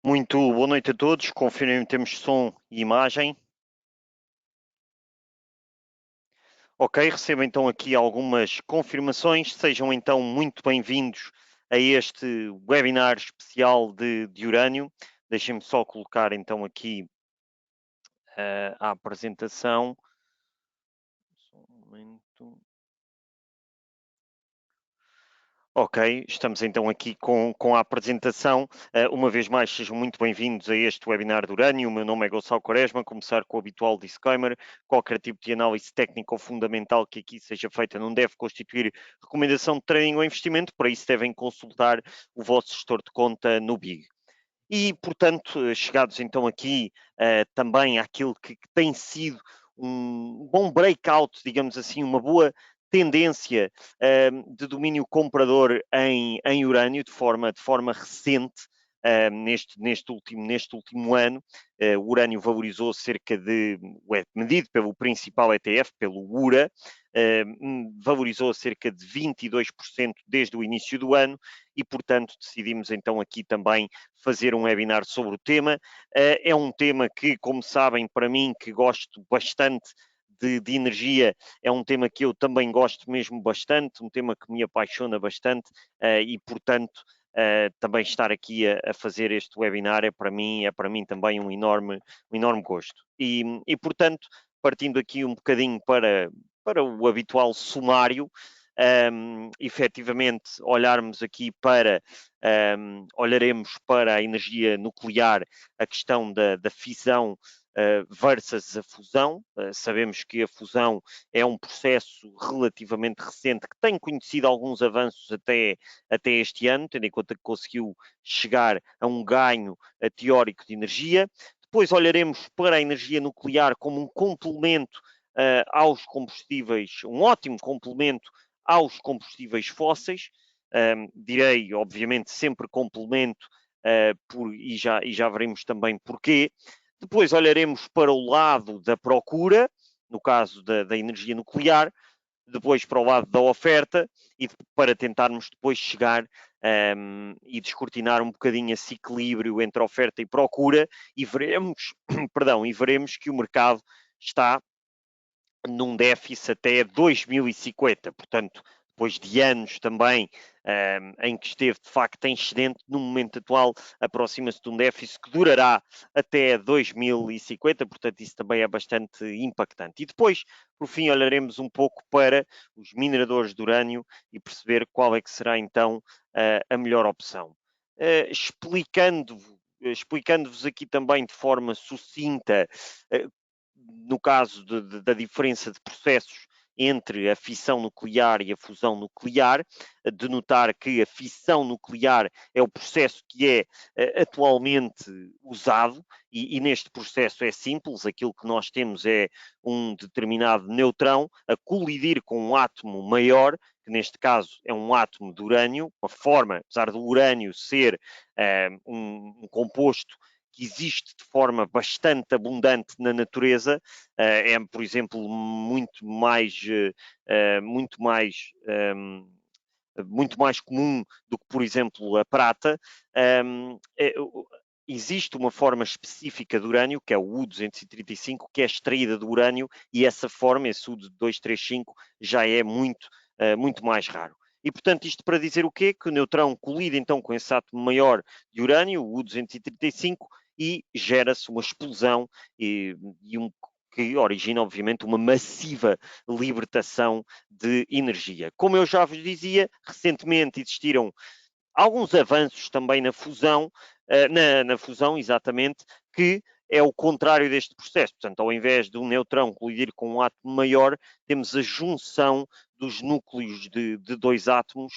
Muito boa noite a todos, confirmem que temos som e imagem. Ok, recebo então aqui algumas confirmações, sejam então muito bem-vindos a este webinar especial de urânio. Deixem-me só colocar então aqui a apresentação. Só um momento. Ok, estamos então aqui com a apresentação. Uma vez mais, sejam muito bem-vindos a este webinar de urânio. O meu nome é Gonçalo Quaresma. Começar com o habitual disclaimer: qualquer tipo de análise técnica ou fundamental que aqui seja feita não deve constituir recomendação de trading ou investimento. Para isso, devem consultar o vosso gestor de conta no BIG. E, portanto, chegados então aqui também àquilo que tem sido um bom breakout, digamos assim, uma boa tendência de domínio comprador em urânio de forma recente. Neste último ano, o urânio valorizou cerca de, medido pelo principal ETF, pelo URA, valorizou cerca de 22% desde o início do ano e, portanto, decidimos então aqui também fazer um webinar sobre o tema. É um tema que, como sabem, para mim, que gosto bastante de energia, é um tema que eu também gosto mesmo bastante, um tema que me apaixona bastante e, portanto, também estar aqui a fazer este webinar é para mim também um enorme gosto. E portanto, partindo aqui um bocadinho para o habitual sumário, efetivamente olharmos aqui olharemos para a energia nuclear, a questão da fissão versus a fusão. Sabemos que a fusão é um processo relativamente recente que tem conhecido alguns avanços até este ano, tendo em conta que conseguiu chegar a um ganho teórico de energia. Depois olharemos para a energia nuclear como um complemento aos combustíveis, um ótimo complemento aos combustíveis fósseis. Direi, obviamente, sempre complemento e já veremos também porquê. Depois olharemos para o lado da procura, no caso da energia nuclear, depois para o lado da oferta e para tentarmos depois chegar e descortinar um bocadinho esse equilíbrio entre oferta e procura e veremos, e veremos que o mercado está num déficit até 2050, portanto, depois de anos também em que esteve de facto em excedente, no momento atual aproxima-se de um déficit que durará até 2050, portanto isso também é bastante impactante. E depois, por fim, olharemos um pouco para os mineradores de urânio e perceber qual é que será então a melhor opção. Explicando-vos aqui também de forma sucinta no caso da diferença de processos entre a fissão nuclear e a fusão nuclear, de notar que a fissão nuclear é o processo que é atualmente usado e neste processo é simples, aquilo que nós temos é um determinado neutrão a colidir com um átomo maior, que neste caso é um átomo de urânio, uma forma, apesar do urânio ser um composto que existe de forma bastante abundante na natureza, é, por exemplo, muito mais comum do que, por exemplo, a prata. Existe uma forma específica de urânio, que é o U-235, que é extraída do urânio, e essa forma, esse U-235, já é muito mais raro. E, portanto, isto para dizer o quê? Que o neutrão colide então com esse átomo maior de urânio, o U-235, e gera-se uma explosão que origina, obviamente, uma massiva libertação de energia. Como eu já vos dizia, recentemente existiram alguns avanços também na fusão, na fusão, exatamente, que é o contrário deste processo. Portanto, ao invés de um neutrão colidir com um átomo maior, temos a junção dos núcleos de dois átomos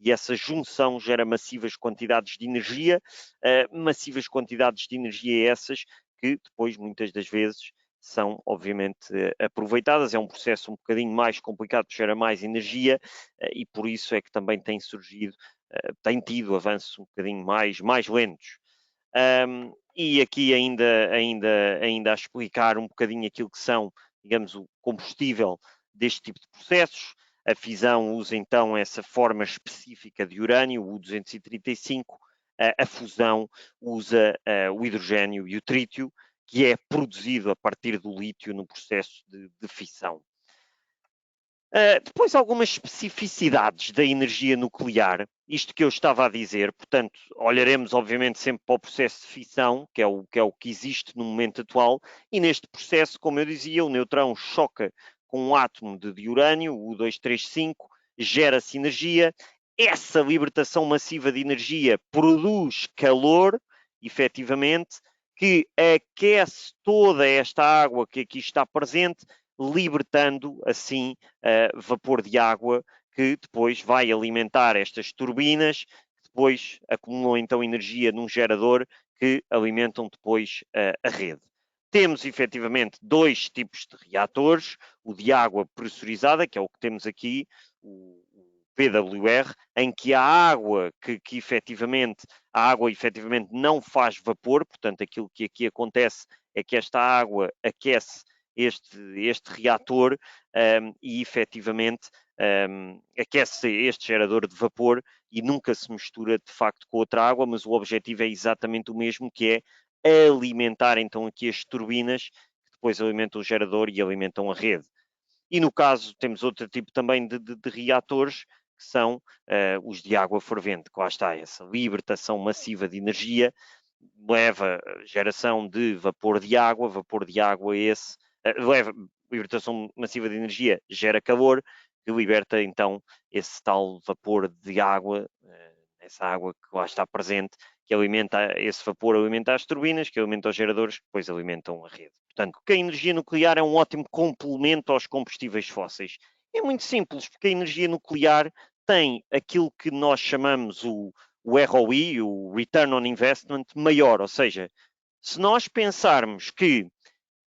e essa junção gera massivas quantidades de energia, massivas quantidades de energia essas que depois, muitas das vezes, são obviamente aproveitadas. É um processo um bocadinho mais complicado, gera mais energia e por isso é que também tem surgido, tem tido avanços um bocadinho mais lentos. E aqui ainda a explicar um bocadinho aquilo que são, digamos, o combustível deste tipo de processos. A fisão usa então essa forma específica de urânio, o U-235, a fusão usa o hidrogênio e o trítio, que é produzido a partir do lítio no processo de fissão. Depois, algumas especificidades da energia nuclear, isto que eu estava a dizer, portanto, olharemos obviamente sempre para o processo de fissão, que é o que existe no momento atual, e neste processo, como eu dizia, o neutrão choca com um átomo de urânio, o U235, gera-se energia, essa libertação massiva de energia produz calor, efetivamente, que aquece toda esta água que aqui está presente, libertando assim vapor de água que depois vai alimentar estas turbinas, que depois acumulam então energia num gerador que alimentam depois a rede. Temos efetivamente dois tipos de reatores, o de água pressurizada, que é o que temos aqui, o PWR, em que a água que efetivamente, a água efetivamente não faz vapor, portanto aquilo que aqui acontece é que esta água aquece este reator e efetivamente aquece este gerador de vapor e nunca se mistura de facto com outra água, mas o objetivo é exatamente o mesmo, que é alimentar então aqui as turbinas, que depois alimentam o gerador e alimentam a rede. E no caso temos outro tipo também de reatores, que são os de água fervente, que lá está essa libertação massiva de energia, leva a geração de vapor de água esse, leva libertação massiva de energia, gera calor, que liberta então esse tal vapor de água, essa água que lá está presente, que alimenta, esse vapor alimenta as turbinas, que alimenta os geradores, que depois alimentam a rede. Portanto, que a energia nuclear é um ótimo complemento aos combustíveis fósseis. É muito simples, porque a energia nuclear tem aquilo que nós chamamos o ROI, o Return on Investment, maior. Ou seja, se nós pensarmos que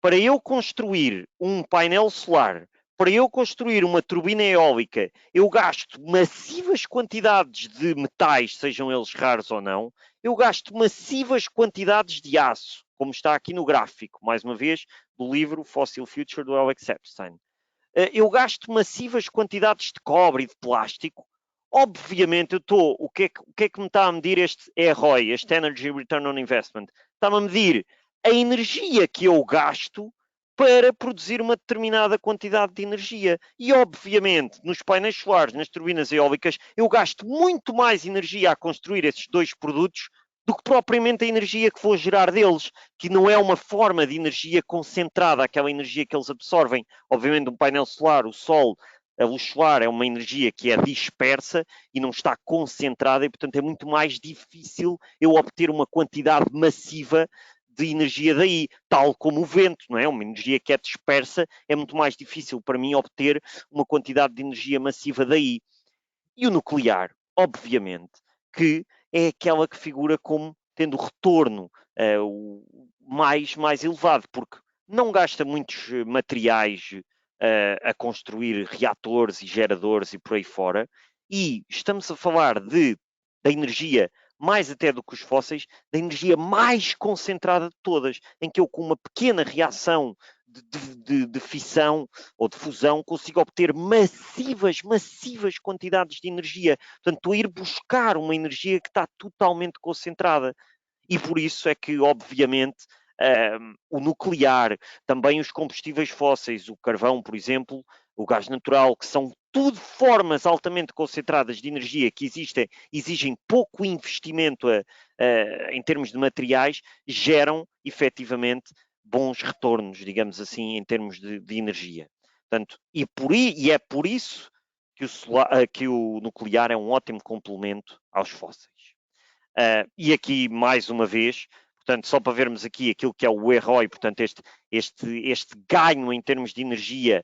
para eu construir um painel solar, para eu construir uma turbina eólica, eu gasto massivas quantidades de metais, sejam eles raros ou não, eu gasto massivas quantidades de aço, como está aqui no gráfico, mais uma vez, do livro Fossil Future do Alex Epstein. Eu gasto massivas quantidades de cobre e de plástico. Obviamente, o que é que me está a medir este ROI, este Energy Return on Investment? Está-me a medir a energia que eu gasto para produzir uma determinada quantidade de energia. E, obviamente, nos painéis solares, nas turbinas eólicas, eu gasto muito mais energia a construir esses dois produtos do que propriamente a energia que vou gerar deles, que não é uma forma de energia concentrada, aquela energia que eles absorvem. Obviamente, um painel solar, o sol, a luz solar é uma energia que é dispersa e não está concentrada e, portanto, é muito mais difícil eu obter uma quantidade massiva de energia daí, tal como o vento, não é? Uma energia que é dispersa, é muito mais difícil para mim obter uma quantidade de energia massiva daí. E o nuclear, obviamente, que é aquela que figura como tendo o retorno mais elevado, porque não gasta muitos materiais a construir reatores e geradores e por aí fora, e estamos a falar da energia mais até do que os fósseis, da energia mais concentrada de todas, em que eu com uma pequena reação de fissão ou de fusão consigo obter massivas quantidades de energia. Portanto, estou a ir buscar uma energia que está totalmente concentrada. E por isso é que, obviamente, o nuclear, também os combustíveis fósseis, o carvão, por exemplo, o gás natural, que são tudo formas altamente concentradas de energia que exigem pouco investimento em termos de materiais, geram efetivamente bons retornos, digamos assim, em termos de energia. Portanto, e é por isso que o nuclear é um ótimo complemento aos fósseis. E aqui, mais uma vez, portanto, só para vermos aqui aquilo que é o ROI, portanto, este ganho em termos de energia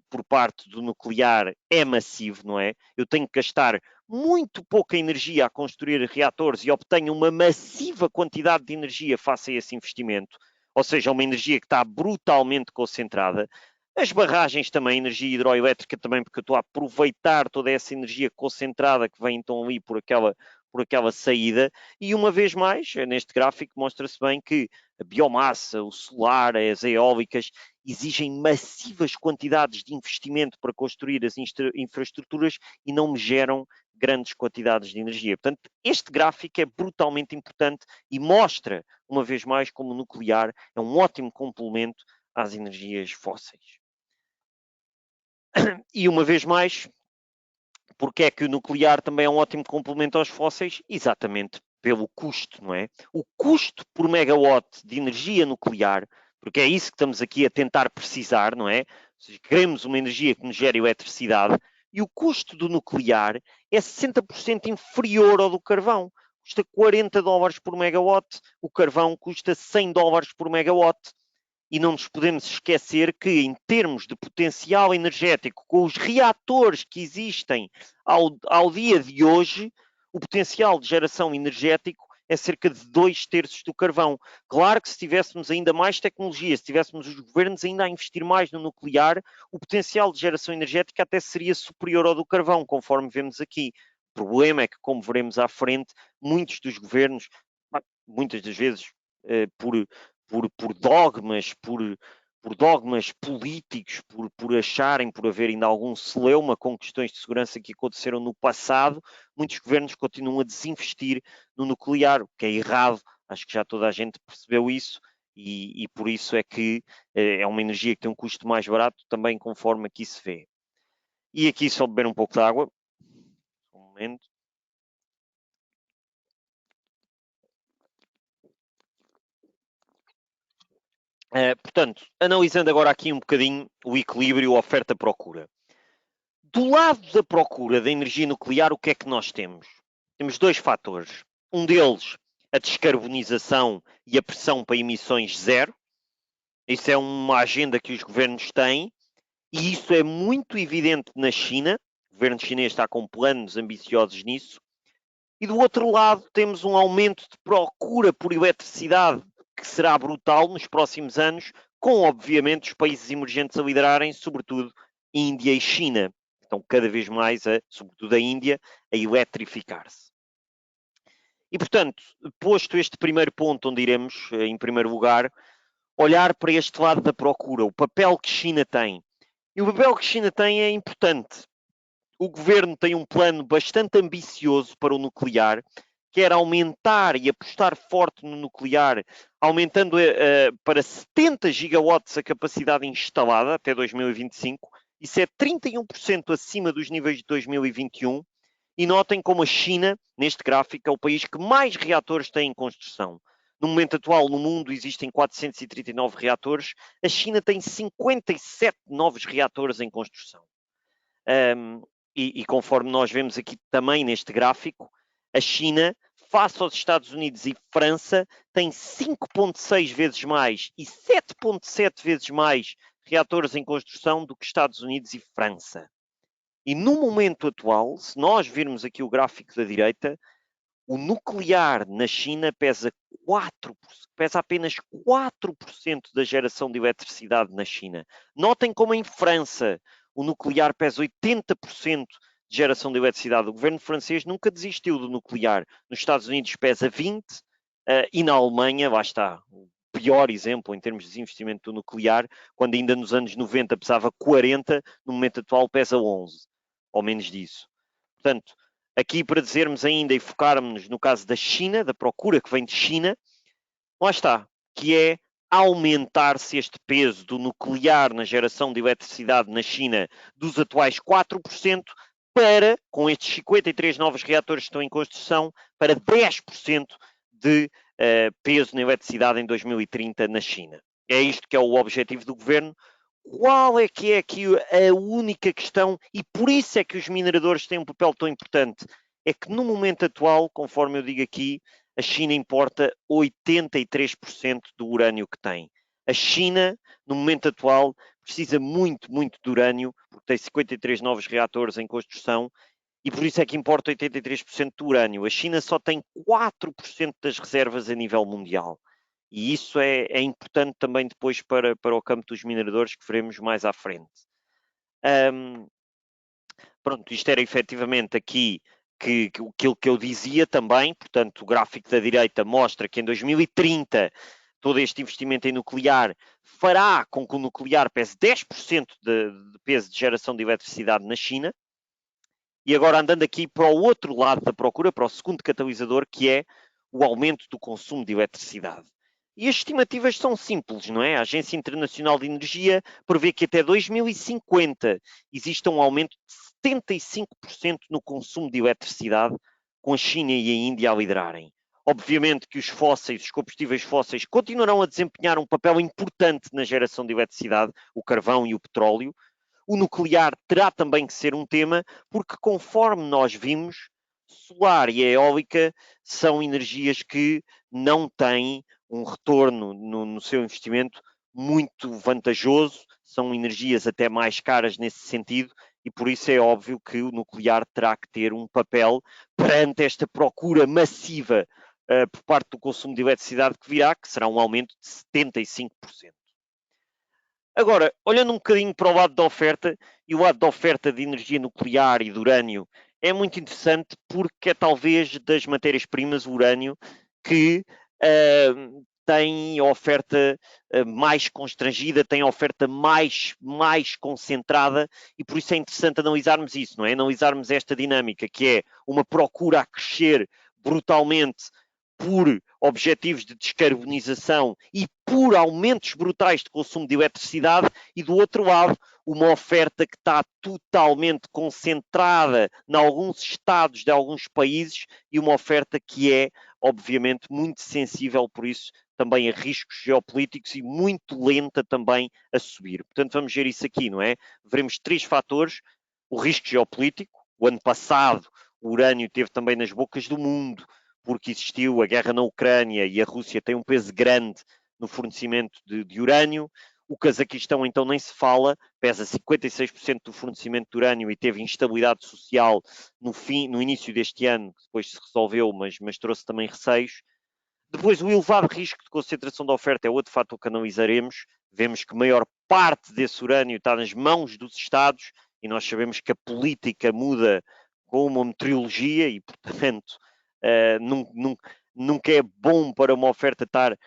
por parte do nuclear é massivo, não é? Eu tenho que gastar muito pouca energia a construir reatores e obtenho uma massiva quantidade de energia face a esse investimento, ou seja, uma energia que está brutalmente concentrada. As barragens também, energia hidroelétrica também, porque eu estou a aproveitar toda essa energia concentrada que vem então ali por aquela saída, e uma vez mais, neste gráfico, mostra-se bem que a biomassa, o solar, as eólicas, exigem massivas quantidades de investimento para construir as infraestruturas e não me geram grandes quantidades de energia. Portanto, este gráfico é brutalmente importante e mostra, uma vez mais, como o nuclear é um ótimo complemento às energias fósseis. E, uma vez mais, porque é que o nuclear também é um ótimo complemento aos fósseis? Exatamente pelo custo, não é? O custo por megawatt de energia nuclear, porque é isso que estamos aqui a tentar precisar, não é? Ou seja, queremos uma energia que nos gere eletricidade, e o custo do nuclear é 60% inferior ao do carvão. Custa 40 dólares por megawatt, o carvão custa 100 dólares por megawatt. E não nos podemos esquecer que, em termos de potencial energético, com os reatores que existem ao dia de hoje, o potencial de geração energético é cerca de 2/3 do carvão. Claro que se tivéssemos ainda mais tecnologia, se tivéssemos os governos ainda a investir mais no nuclear, o potencial de geração energética até seria superior ao do carvão, conforme vemos aqui. O problema é que, como veremos à frente, muitos dos governos, muitas das vezes por dogmas, por dogmas políticos, por acharem, por haver ainda algum celeuma com questões de segurança que aconteceram no passado, muitos governos continuam a desinvestir no nuclear, o que é errado. Acho que já toda a gente percebeu isso e por isso é que é uma energia que tem um custo mais barato, também conforme aqui se vê. E aqui só beber um pouco de água. Um momento. Portanto, analisando agora aqui um bocadinho o equilíbrio oferta-procura. Do lado da procura da energia nuclear, o que é que nós temos? Temos dois fatores. Um deles, a descarbonização e a pressão para emissões zero. Isso é uma agenda que os governos têm e isso é muito evidente na China. O governo chinês está com planos ambiciosos nisso. E do outro lado, temos um aumento de procura por eletricidade que será brutal nos próximos anos, com, obviamente, os países emergentes a liderarem, sobretudo Índia e China. Estão cada vez mais, sobretudo a Índia, a eletrificar-se. E, portanto, posto este primeiro ponto, onde iremos, em primeiro lugar, olhar para este lado da procura, o papel que China tem. E o papel que China tem é importante. O governo tem um plano bastante ambicioso para o nuclear, quer aumentar e apostar forte no nuclear, aumentando para 70 gigawatts a capacidade instalada até 2025. Isso é 31% acima dos níveis de 2021. E notem como a China, neste gráfico, é o país que mais reatores tem em construção. No momento atual, no mundo, existem 439 reatores. A China tem 57 novos reatores em construção. E conforme nós vemos aqui também neste gráfico, a China, face aos Estados Unidos e França, tem 5,6 vezes mais e 7,7 vezes mais reatores em construção do que Estados Unidos e França. E no momento atual, se nós virmos aqui o gráfico da direita, o nuclear na China pesa apenas 4% da geração de eletricidade na China. Notem como em França o nuclear pesa 80% de geração de eletricidade. O governo francês nunca desistiu do nuclear. Nos Estados Unidos pesa 20% e na Alemanha, lá está, o pior exemplo em termos de desinvestimento do nuclear, quando ainda nos anos 90 pesava 40%, no momento atual pesa 11%, ou menos disso. Portanto, aqui para dizermos ainda e focarmos no caso da China, da procura que vem de China, lá está, que é aumentar-se este peso do nuclear na geração de eletricidade na China dos atuais 4% para, com estes 53 novos reatores que estão em construção, para 10% de peso na eletricidade em 2030 na China. É isto que é o objetivo do governo. Qual é que é aqui a única questão, e por isso é que os mineradores têm um papel tão importante? É que no momento atual, conforme eu digo aqui, a China importa 83% do urânio que tem. A China, no momento atual, precisa muito, muito de urânio, porque tem 53 novos reatores em construção, e por isso é que importa 83% do urânio. A China só tem 4% das reservas a nível mundial. E isso é importante também depois para o campo dos mineradores, que veremos mais à frente. Pronto, isto era efetivamente aqui aquilo que eu dizia também. Portanto, o gráfico da direita mostra que em 2030 todo este investimento em nuclear fará com que o nuclear pese 10% de peso de geração de eletricidade na China. E agora andando aqui para o outro lado da procura, para o segundo catalisador, que é o aumento do consumo de eletricidade. E as estimativas são simples, não é? A Agência Internacional de Energia prevê que até 2050 exista um aumento de 75% no consumo de eletricidade, com a China e a Índia a liderarem. Obviamente que os combustíveis fósseis, continuarão a desempenhar um papel importante na geração de eletricidade, o carvão e o petróleo. O nuclear terá também que ser um tema, porque conforme nós vimos, solar e eólica são energias que não têm um retorno no seu investimento muito vantajoso, são energias até mais caras nesse sentido, e por isso é óbvio que o nuclear terá que ter um papel perante esta procura massiva por parte do consumo de eletricidade que virá, que será um aumento de 75%. Agora, olhando um bocadinho para o lado da oferta, e o lado da oferta de energia nuclear e de urânio é muito interessante porque é talvez das matérias-primas, o urânio, que tem a oferta mais constrangida, tem a oferta mais concentrada, e por isso é interessante analisarmos isso, não é? Analisarmos esta dinâmica, que é uma procura a crescer brutalmente por objetivos de descarbonização e por aumentos brutais de consumo de eletricidade, e do outro lado, uma oferta que está totalmente concentrada em alguns estados de alguns países, e uma oferta que é, obviamente, muito sensível, por isso, também a riscos geopolíticos, e muito lenta também a subir. Portanto, vamos ver isso aqui, não é? Veremos três fatores: o risco geopolítico. O ano passado, o urânio esteve também nas bocas do mundo, porque existiu a guerra na Ucrânia e a Rússia tem um peso grande no fornecimento de urânio. O Cazaquistão, então, nem se fala, pesa 56% do fornecimento de urânio e teve instabilidade social no início deste ano, que depois se resolveu, mas trouxe também receios. Depois, o elevado risco de concentração da oferta é outro fator que analisaremos. Vemos que a maior parte desse urânio está nas mãos dos Estados, e nós sabemos que a política muda com uma meteorologia e, portanto, nunca é bom para uma oferta estar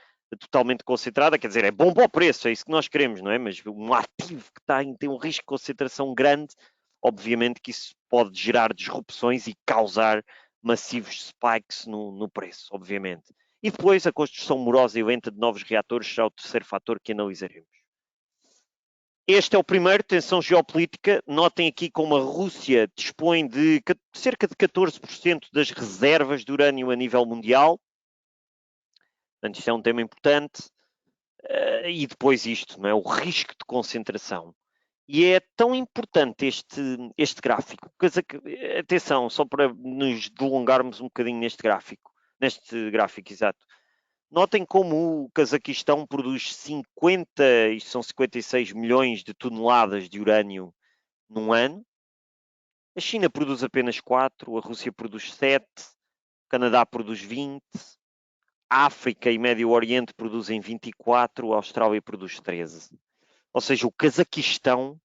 totalmente concentrada. Quer dizer, é bom para o preço, é isso que nós queremos, não é? Mas um ativo que tem um risco de concentração grande, obviamente que isso pode gerar disrupções e causar massivos spikes no preço, obviamente. E depois a construção morosa e lenta de novos reatores será o terceiro fator que analisaremos. Este é o primeiro, tensão geopolítica. Notem aqui como a Rússia dispõe de cerca de 14% das reservas de urânio a nível mundial. Portanto, isto é um tema importante. E depois isto, não é? O risco de concentração. E é tão importante este gráfico. Atenção, só para nos delongarmos um bocadinho neste gráfico, exato. Notem como o Cazaquistão produz 56 milhões de toneladas de urânio num ano. A China produz apenas 4, a Rússia produz 7, o Canadá produz 20, a África e Médio Oriente produzem 24, a Austrália produz 13. Ou seja, o Cazaquistão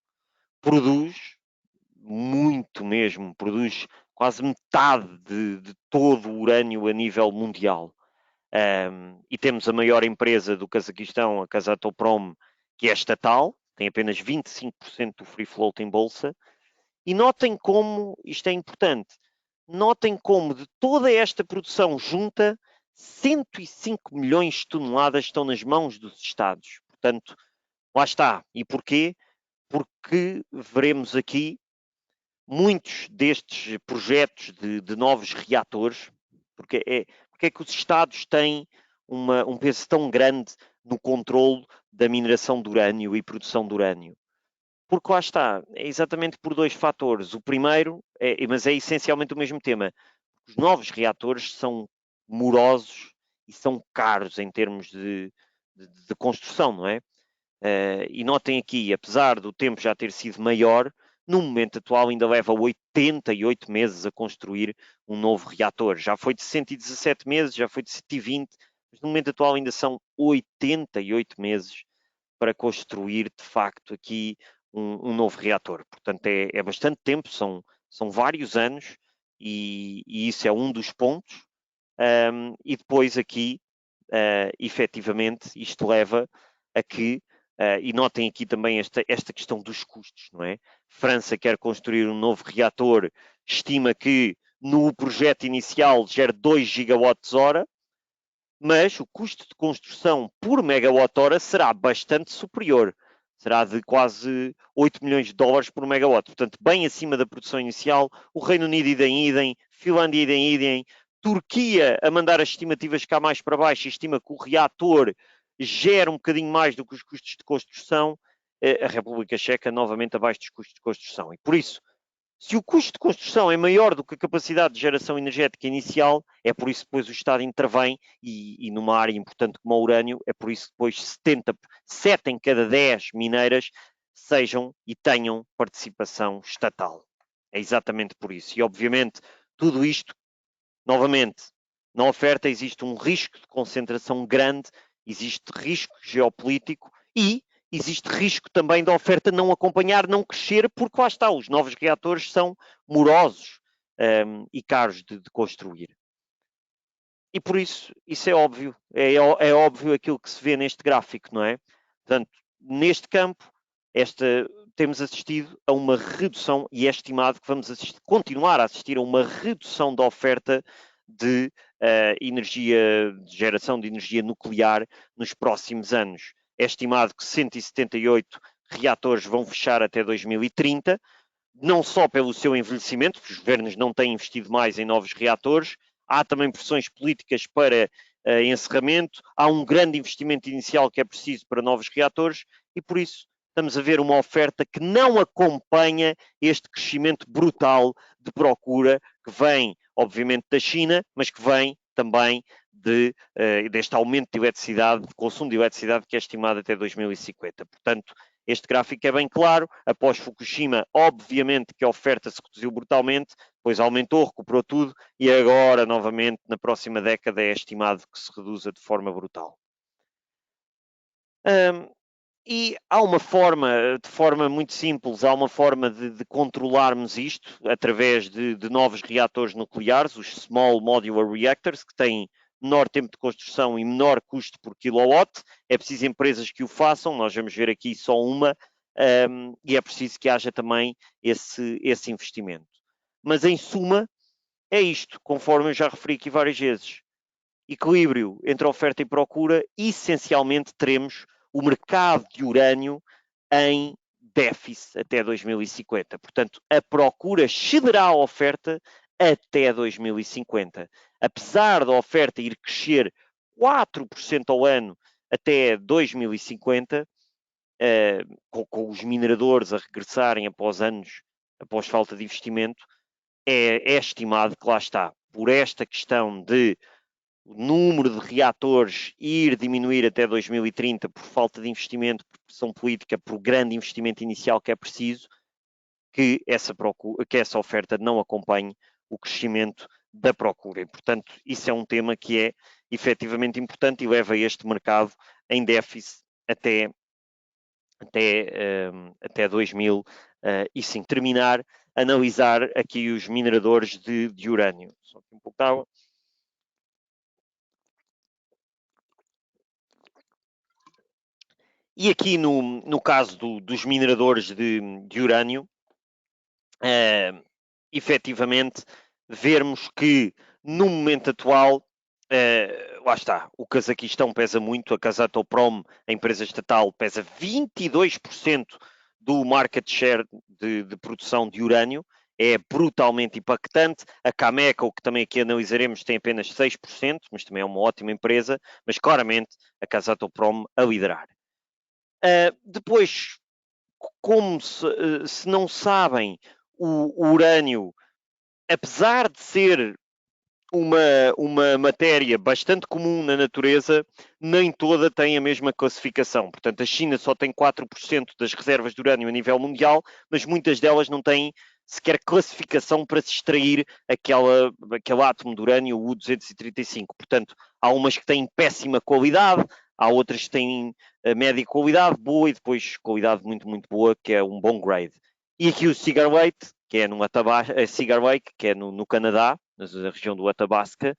produz muito mesmo, produz quase metade de todo o urânio a nível mundial. E temos a maior empresa do Cazaquistão, a Kazatomprom, que é estatal, tem apenas 25% do free float em bolsa. E notem como, isto é importante, notem como de toda esta produção junta, 105 milhões de toneladas estão nas mãos dos Estados. Portanto, lá está. E porquê? Porque veremos aqui muitos destes projetos de novos reatores, porque é que os Estados têm um peso tão grande no controle da mineração de urânio e produção de urânio. Porque lá está, é exatamente por dois fatores. O primeiro, mas é essencialmente o mesmo tema. Os novos reatores são morosos e são caros em termos de construção, não é? E notem aqui, apesar do tempo já ter sido maior, no momento atual ainda leva 88 meses a construir um novo reator. Já foi de 117 meses, já foi de 120, mas no momento atual ainda são 88 meses para construir, de facto, aqui um novo reator. Portanto, é bastante tempo, são vários anos, e isso é um dos pontos. E depois aqui, efetivamente, isto leva a que, e notem aqui também esta questão dos custos, não é? França quer construir um novo reator, estima que no projeto inicial gere 2 gigawatts-hora, mas o custo de construção por megawatt-hora será bastante superior. Será de quase 8 milhões de dólares por megawatt. Portanto, bem acima da produção inicial. O Reino Unido idem, Finlândia idem. Turquia a mandar as estimativas cá mais para baixo e estima que o reator gera um bocadinho mais do que os custos de construção. A República Checa novamente abaixo dos custos de construção. E por isso, se o custo de construção é maior do que a capacidade de geração energética inicial, é por isso que depois o Estado intervém e numa área importante como o urânio, é por isso que depois 7 em cada 10 mineiras sejam e tenham participação estatal. É exatamente por isso. E obviamente tudo isto, novamente, na oferta existe um risco de concentração grande, existe risco geopolítico e existe risco também da oferta não acompanhar, não crescer, porque lá está, os novos reatores são morosos e caros de construir. E por isso é óbvio, é óbvio aquilo que se vê neste gráfico, não é? Portanto, neste campo, temos assistido a uma redução, e é estimado que vamos continuar a assistir a uma redução da oferta de de geração de energia nuclear nos próximos anos. É estimado que 178 reatores vão fechar até 2030, não só pelo seu envelhecimento, porque os governos não têm investido mais em novos reatores, há também pressões políticas para encerramento, há um grande investimento inicial que é preciso para novos reatores e por isso estamos a ver uma oferta que não acompanha este crescimento brutal de procura que vem, obviamente, da China, mas que vem também deste aumento de eletricidade, de consumo de eletricidade que é estimado até 2050. Portanto, este gráfico é bem claro. Após Fukushima, obviamente que a oferta se reduziu brutalmente, depois aumentou, recuperou tudo e agora, novamente, na próxima década é estimado que se reduza de forma brutal. E há uma forma, de forma muito simples, há uma forma de controlarmos isto através de novos reatores nucleares, os Small Modular Reactors, que têm menor tempo de construção e menor custo por kilowatt. É preciso empresas que o façam, nós vamos ver aqui só uma, e é preciso que haja também esse investimento. Mas, em suma, é isto, conforme eu já referi aqui várias vezes. Equilíbrio entre oferta e procura, essencialmente teremos o mercado de urânio em déficit até 2050. Portanto, a procura cederá a oferta até 2050. Apesar da oferta ir crescer 4% ao ano até 2050, com os mineradores a regressarem após falta de investimento, é estimado que lá está, por esta questão de o número de reatores ir diminuir até 2030 por falta de investimento, por pressão política, por grande investimento inicial que é preciso, que essa oferta não acompanhe o crescimento da procura. E, portanto, isso é um tema que é efetivamente importante e leva este mercado em déficit até 2005. Terminar, analisar aqui os mineradores de urânio. Só aqui um pouco de água. E aqui no caso dos mineradores de urânio, efetivamente, vermos que no momento atual, lá está, o Cazaquistão pesa muito, a Kazatomprom, a empresa estatal, pesa 22% do market share de produção de urânio, é brutalmente impactante. A Cameco, que também aqui analisaremos, tem apenas 6%, mas também é uma ótima empresa, mas claramente a Kazatomprom a liderar. Depois, como se não sabem, o urânio, apesar de ser uma matéria bastante comum na natureza, nem toda tem a mesma classificação. Portanto, a China só tem 4% das reservas de urânio a nível mundial, mas muitas delas não têm sequer classificação para se extrair aquele átomo de urânio, o U-235. Portanto, há umas que têm péssima qualidade, há outras que têm média qualidade, boa, e depois qualidade muito, muito boa, que é um bom grade. E aqui o Cigar Lake, que é Cigar Lake, que é no Canadá, na região do Athabasca,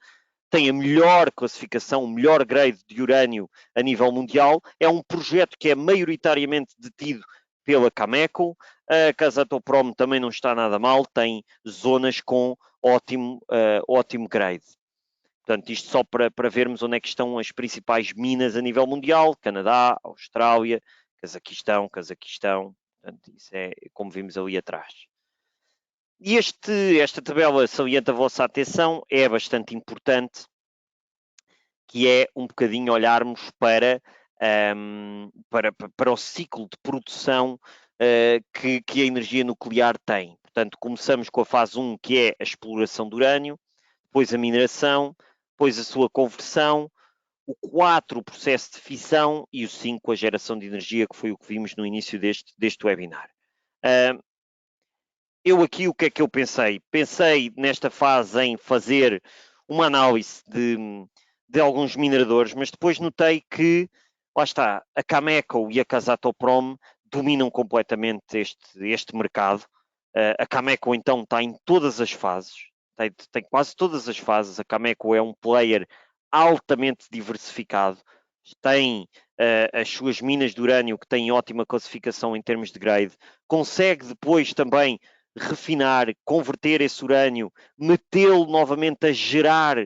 tem a melhor classificação, o melhor grade de urânio a nível mundial. É um projeto que é maioritariamente detido pela Cameco. A Kazatomprom também não está nada mal, tem zonas com ótimo grade. Portanto, isto só para vermos onde é que estão as principais minas a nível mundial: Canadá, Austrália, Cazaquistão. Portanto, isso é como vimos ali atrás. E esta tabela salienta a vossa atenção, é bastante importante, que é um bocadinho olharmos para o ciclo de produção que a energia nuclear tem. Portanto, começamos com a fase 1, que é a exploração do urânio, depois a mineração, depois a sua conversão, o 4, o processo de fissão, e o 5, a geração de energia, que foi o que vimos no início deste webinar. Eu aqui, o que é que eu pensei? Pensei nesta fase em fazer uma análise de alguns mineradores, mas depois notei que, lá está, a Cameco e a Kazatomprom dominam completamente este mercado. A Cameco, então, está em todas as fases, tem quase todas as fases. A Cameco é um player altamente diversificado, tem as suas minas de urânio que têm ótima classificação em termos de grade, consegue depois também refinar, converter esse urânio, metê-lo novamente a gerar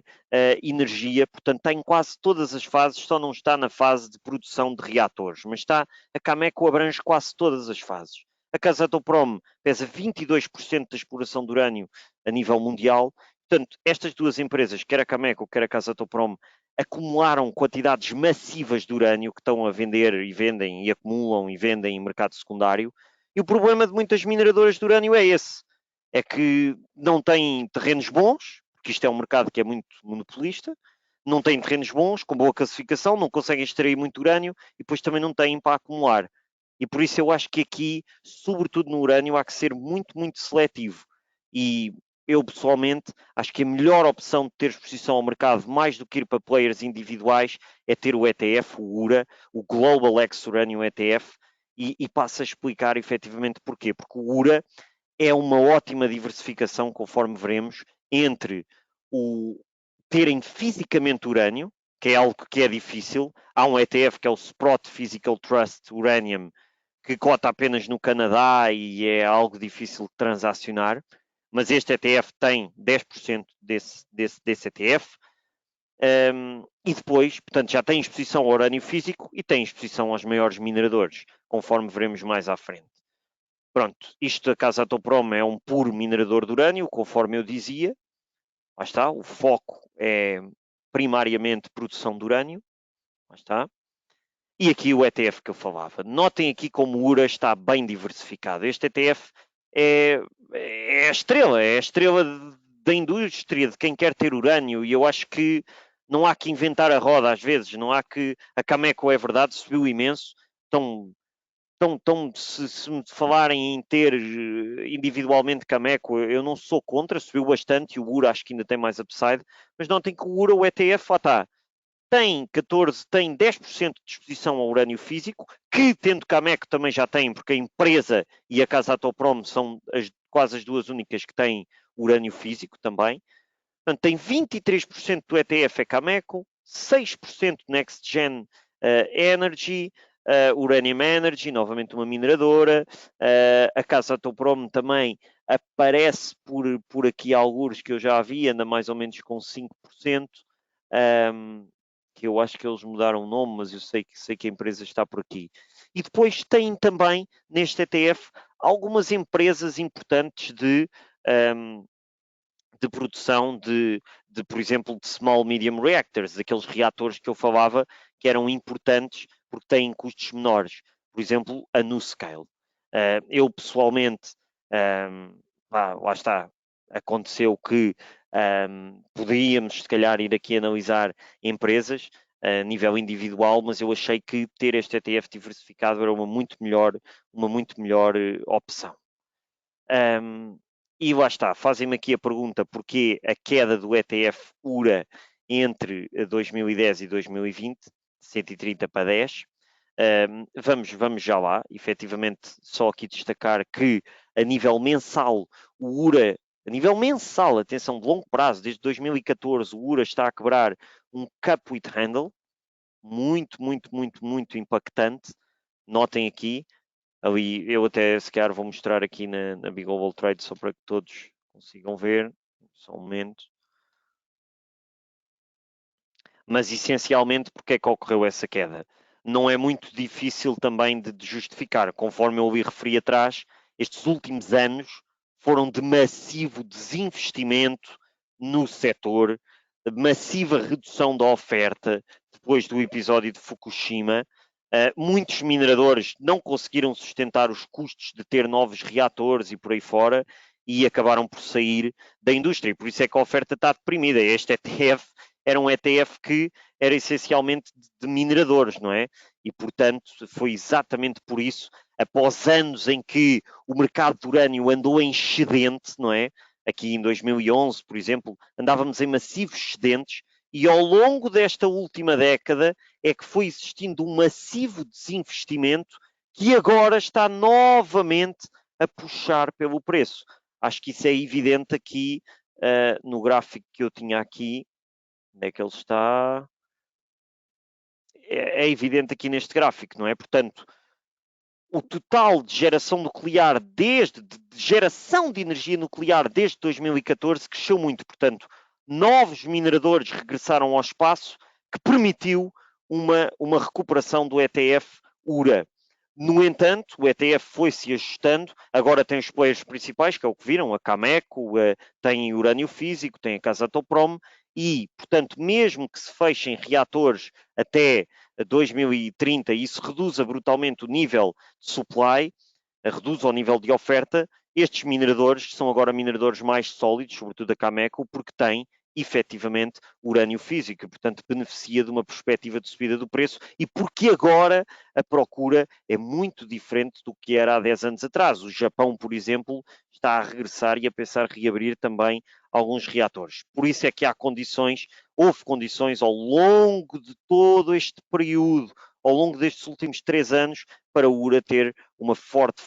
energia. Portanto, está em quase todas as fases, só não está na fase de produção de reatores, mas a Cameco abrange quase todas as fases. A Kazatomprom pesa 22% da exploração de urânio a nível mundial. Portanto, estas duas empresas, quer a Cameco, quer a Kazatomprom, acumularam quantidades massivas de urânio que estão a vender e vendem, e acumulam e vendem em mercado secundário. E o problema de muitas mineradoras de urânio é esse. É que não têm terrenos bons, porque isto é um mercado que é muito monopolista, não têm terrenos bons, com boa classificação, não conseguem extrair muito urânio e depois também não têm para acumular. E por isso eu acho que aqui, sobretudo no urânio, há que ser muito, muito seletivo. E eu, pessoalmente, acho que a melhor opção de ter exposição ao mercado, mais do que ir para players individuais, é ter o ETF, o URA, o Global X Uranium ETF, e passo a explicar efetivamente porquê. Porque o URA é uma ótima diversificação, conforme veremos, entre o terem fisicamente urânio, que é algo que é difícil. Há um ETF que é o Sprott Physical Trust Uranium, que cota apenas no Canadá e é algo difícil de transacionar, mas este ETF tem 10% desse ETF. E depois, portanto, já tem exposição ao urânio físico e tem exposição aos maiores mineradores, conforme veremos mais à frente. Pronto, isto da Kazatomprom é um puro minerador de urânio, conforme eu dizia. Lá está, o foco é primariamente produção de urânio. Lá está. E aqui o ETF que eu falava. Notem aqui como o URA está bem diversificado. Este ETF é a estrela da indústria, de quem quer ter urânio, e eu acho que não há que inventar a roda às vezes, não há que... A Cameco é verdade, subiu imenso, se me falarem em ter individualmente Cameco, eu não sou contra, subiu bastante, e o URA acho que ainda tem mais upside, mas notem que o URA, o ETF, lá está, tem 10% de exposição ao urânio físico, que tendo Cameco também já tem, porque a empresa e a Kazatomprom são quase as duas únicas que têm urânio físico também. Portanto, tem 23% do ETF é Cameco, 6% Next Gen Energy, Uranium Energy, novamente uma mineradora. A Kazatomprom também aparece por aqui alguns que eu já vi, anda mais ou menos com 5%. Que eu acho que eles mudaram o nome, mas eu sei que a empresa está por aqui. E depois tem também, neste ETF, algumas empresas importantes de produção por exemplo, de small medium reactors, aqueles reatores que eu falava que eram importantes porque têm custos menores. Por exemplo, a NuScale. Eu, pessoalmente, lá está, aconteceu que podíamos, se calhar, ir aqui analisar empresas a nível individual, mas eu achei que ter este ETF diversificado era uma muito melhor opção. E lá está, fazem-me aqui a pergunta porquê a queda do ETF URA entre 2010 e 2020, 130 para 10. Vamos já lá, efetivamente, só aqui destacar que a nível mensal o URA A nível mensal, atenção, de longo prazo, desde 2014, o URA está a quebrar um cup with handle, muito, muito, muito, muito impactante. Notem aqui, ali, eu até se calhar vou mostrar aqui na Big Global Trade só para que todos consigam ver, só um momento. Mas essencialmente, porque é que ocorreu essa queda? Não é muito difícil também de justificar. Conforme eu lhe referi atrás, estes últimos anos foram de massivo desinvestimento no setor, massiva redução da oferta depois do episódio de Fukushima. Muitos mineradores não conseguiram sustentar os custos de ter novos reatores e por aí fora e acabaram por sair da indústria. Por isso é que a oferta está deprimida. Este ETF era um ETF que era essencialmente de mineradores, não é? E, portanto, foi exatamente por isso, após anos em que o mercado de urânio andou em excedente, não é? Aqui em 2011, por exemplo, andávamos em massivos excedentes e ao longo desta última década é que foi existindo um massivo desinvestimento que agora está novamente a puxar pelo preço. Acho que isso é evidente aqui no gráfico que eu tinha aqui. Onde é que ele está? É evidente aqui neste gráfico, não é? Portanto, o total de geração nuclear de geração de energia nuclear desde 2014 cresceu muito. Portanto, novos mineradores regressaram ao espaço que permitiu uma recuperação do ETF URA. No entanto, o ETF foi-se ajustando, agora tem os players principais, que é o que viram, a Cameco, tem urânio físico, tem a Kazatomprom, e, portanto, mesmo que se fechem reatores até 2030, isso reduza brutalmente o nível de supply, reduz o nível de oferta, estes mineradores são agora mineradores mais sólidos, sobretudo a Cameco, porque têm efetivamente urânio físico, portanto beneficia de uma perspectiva de subida do preço e porque agora a procura é muito diferente do que era há 10 anos atrás. O Japão, por exemplo, está a regressar e a pensar reabrir também alguns reatores. Por isso é que houve condições ao longo de todo este período, ao longo destes últimos 3 anos, para o URA ter uma forte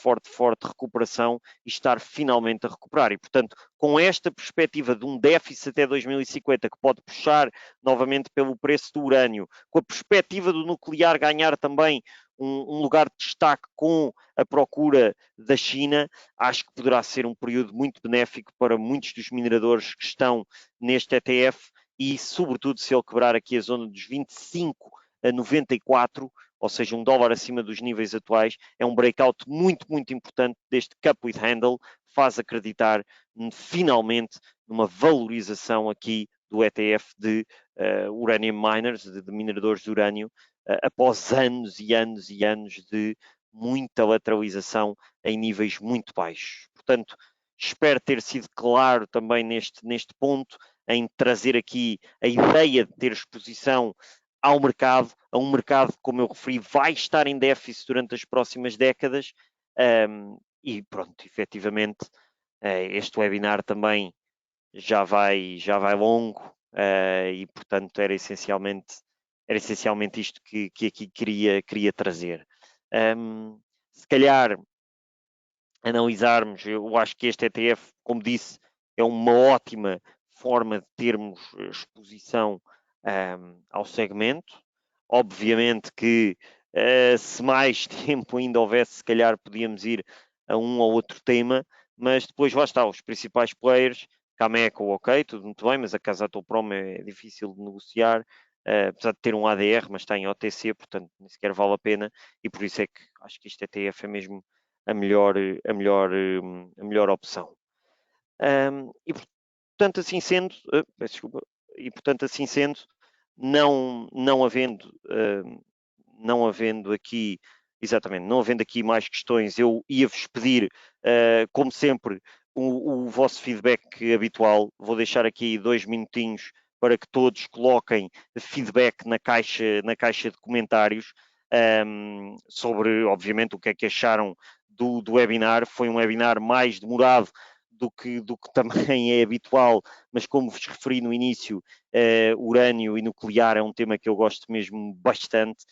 recuperação e estar finalmente a recuperar. E, portanto, com esta perspectiva de um déficit até 2050 que pode puxar novamente pelo preço do urânio, com a perspectiva do nuclear ganhar também um lugar de destaque com a procura da China, acho que poderá ser um período muito benéfico para muitos dos mineradores que estão neste ETF e, sobretudo, se ele quebrar aqui a zona dos 25 a 94, ou seja, $1 acima dos níveis atuais, é um breakout muito, muito importante deste Cup with Handle, faz acreditar finalmente numa valorização aqui do ETF de Uranium Miners, de mineradores de urânio, após anos e anos e anos de muita lateralização em níveis muito baixos. Portanto, espero ter sido claro também neste ponto, em trazer aqui a ideia de ter exposição ao mercado, a um mercado que, como eu referi, vai estar em déficit durante as próximas décadas. E pronto, efetivamente, este webinar também já vai longo e, portanto, era essencialmente isto que aqui queria trazer. Se calhar analisarmos, eu acho que este ETF, como disse, é uma ótima forma de termos exposição ao segmento. Obviamente que se mais tempo ainda houvesse, se calhar podíamos ir a um ou outro tema, mas depois lá está, os principais players, Cameco, ok, tudo muito bem, mas a Kazatomprom é difícil de negociar, apesar de ter um ADR, mas está em OTC, portanto nem sequer vale a pena, e por isso é que acho que este ETF é mesmo a melhor opção. E portanto, assim sendo, peço desculpa, e portanto, assim sendo, não havendo aqui, exatamente, não havendo aqui mais questões, eu ia-vos pedir, como sempre, o vosso feedback habitual. Vou deixar aqui 2 minutinhos para que todos coloquem feedback na caixa de comentários sobre, obviamente, o que é que acharam do webinar. Foi um webinar mais demorado do que também é habitual, mas como vos referi no início, urânio e nuclear é um tema que eu gosto mesmo bastante.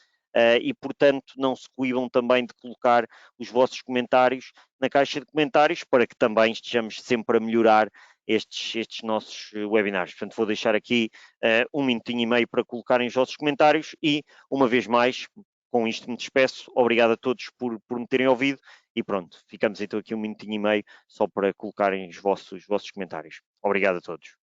E, portanto, não se coibam também de colocar os vossos comentários na caixa de comentários para que também estejamos sempre a melhorar estes nossos webinars. Portanto, vou deixar aqui 1 minutinho e meio para colocarem os vossos comentários e, uma vez mais, com isto me despeço. Obrigado a todos por me terem ouvido e pronto, ficamos então aqui 1 minutinho e meio só para colocarem os vossos comentários. Obrigado a todos.